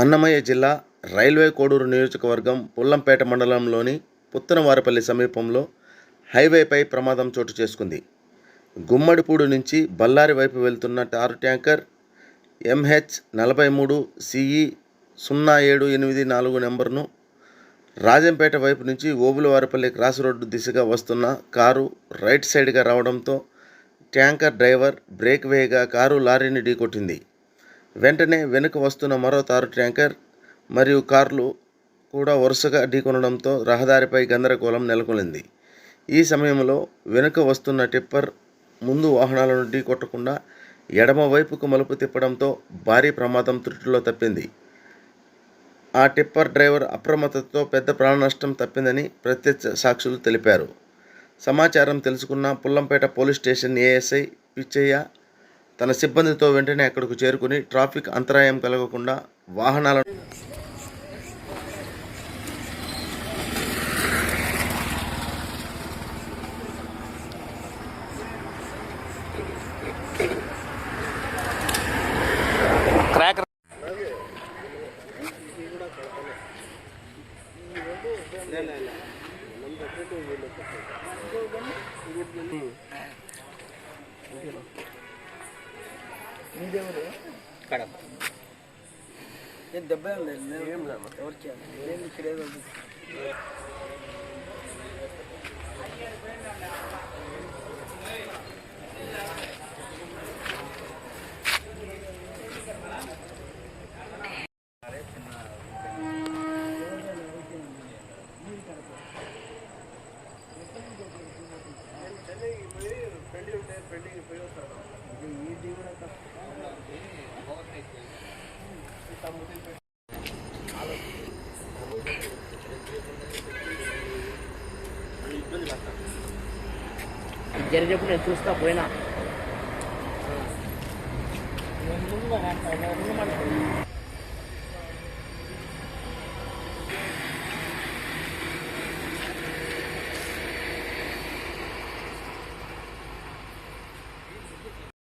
అన్నమయ్య జిల్లా రైల్వే కోడూరు నియోజకవర్గం పుల్లంపేట మండలంలోని పుత్తనవారిపల్లి సమీపంలో హైవేపై ప్రమాదం చోటు చేసుకుంది. గుమ్మడిపూడి నుంచి బళ్ళారి వైపు వెళ్తున్న టారు ట్యాంకర్ MH43CE 0784 నెంబర్ను రాజంపేట వైపు నుంచి ఓబులవారిపల్లి క్రాస్ రోడ్డు దిశగా వస్తున్న కారు రైట్ సైడ్గా రావడంతో ట్యాంకర్ డ్రైవర్ బ్రేక్ వేయగా కారు లారీని ఢీకొట్టింది. వెంటనే వెనుక వస్తున్న మరో తారు ట్యాంకర్ మరియు కార్లు కూడా వరుసగా ఢీకొనడంతో రహదారిపై గందరగోళం నెలకొంది. ఈ సమయంలో వెనుక వస్తున్న టిప్పర్ ముందు వాహనాలను ఢీకొట్టకుండా ఎడమ వైపుకు మలుపు తిప్పడంతో భారీ ప్రమాదం త్రుటిలో తప్పింది. ఆ టిప్పర్ డ్రైవర్ అప్రమత్తతో పెద్ద ప్రాణ నష్టం తప్పిందని ప్రత్యక్ష సాక్షులు తెలిపారు. సమాచారం తెలుసుకున్న Pullampet police station ASI Pitchaiah తన సిబ్బందితో వెంటనే అక్కడకు చేరుకుని ట్రాఫిక్ అంతరాయం కలగకుండా వాహనాలను కడప ఏం దెబ్బ ఏం లేదు. ఎవరికి ఏం ఇక్కడ ఏదో జరిగేప్పుడు నేను చూస్తా పోయినా